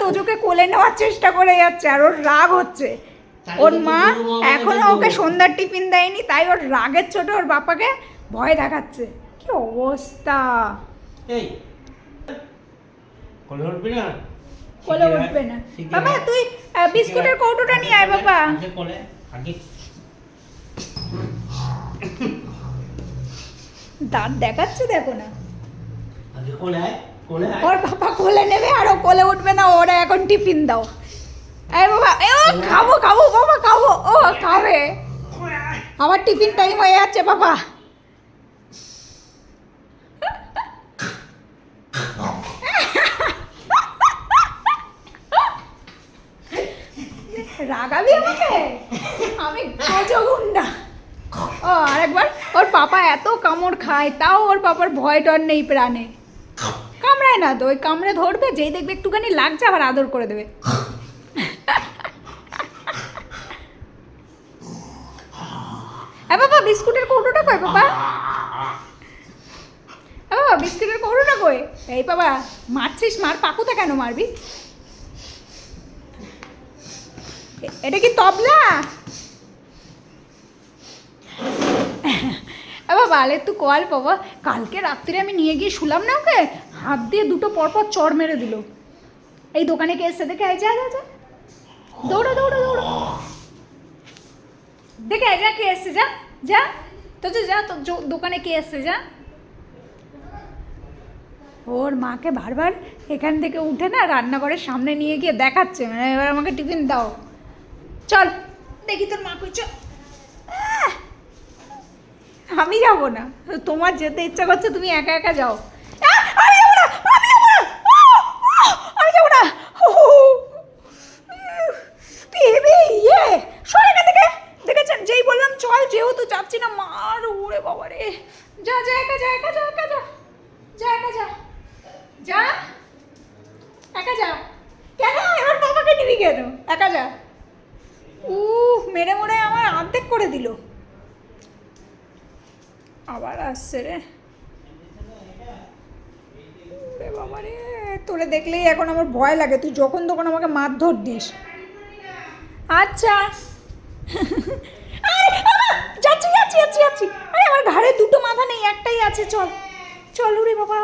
তোজোকে কোলে নেওয়ার চেষ্টা করে যাচ্ছে আর ওর রাগ হচ্ছে। ওর মা এখনো ওকে সন্ধ্যার টিফিন দেয়নি, তাই ওর রাগের চোটে ওর বাবাকে ভয় দেখাচ্ছে। কি অবস্থা! এই কোলে উঠবি না? কোলে উঠবে না বাবা। তুই বিস্কুটের কৌটোটা নিয়ে আয় বাবা। কোলে আগে দাঁত দেখাচ্ছে, দেখো না। আগে কোলে আয়, কোলে আয়। ওর বাবা কোলে নেবে আর ও কোলে উঠবে না। ওরা এখন টিফিন দাও। এই বাবা, এ ও খাবো খাবো বাবা, খাবো। ও খাবে। আমার টিফিন টাইম হয়ে যাচ্ছে বাবা। রাগাবি আমাকে? আমি গজগুন্ডা। ও আরেকবার। ওর পাপা এত কামড় খায়, তাও ওর পাপার ভয় ডর নেই প্রাণে। কামড়ায় না তো, ওই কামড়ে ধরবে, যেই দেখবে একটুখানি লাগছে আবার আদর করে দেবে। বাবা বিস্কুটের কৌটোটা কই বাবা? বাবা বিস্কুটের কৌটোটা কই? এই বাবা মারছিস, মার। পাকুতে কেন মারবি? এটা কি তবলা? বাবা আলে একটু কল বাবা। কালকে রাত্রিরে আমি নিয়ে গিয়ে শুলাম না ওকে, হাত দিয়ে দুটো পরপর চড় মেরে দিল। এই দোকানে কে এসছে দেখে? যা যা যা, দৌড়ো দৌড়ো দৌড়ো, দেখে যা কে এসছে, যা যা তো যা, তো দোকানে কে এসছে, যা। ওর মাকে বারবার এখান থেকে উঠে না রান্নাঘরের সামনে নিয়ে গিয়ে দেখাচ্ছে, মানে এবার আমাকে টিফিন দাও। চল দেখি তোর মা কই, চল। আমি যাবো না, তোমার যেতে ইচ্ছা করছে তুমি একা একা যাও। আমি যাবো না, আমি যাবো না, আমি যাবো না। ইয়ে সর এখান থেকে। দেখেছেন, যেই বললাম চল, যেহেতু যাচ্ছি না, মার উড়ে বাবা রে। যা যা, একা যা, একা যা, একা যা, যা একা যা, যা একা যা। কেন এবার বাবাকে নিবি কেন? একা যা। মেরে মরে আমার অর্ধেক করে দিল। আবার আসছে রে বাবা রে। তোরে দেখলেই এখন আমার ভয় লাগে, তুই যখন তখন আমাকে মারধর দিস। আচ্ছা যাচ্ছি যাচ্ছি যাচ্ছি যাচ্ছি। আরে আমার ঘাড়ে দুটো মাথা নেই, একটাই আছে। চল চল রে বাবা।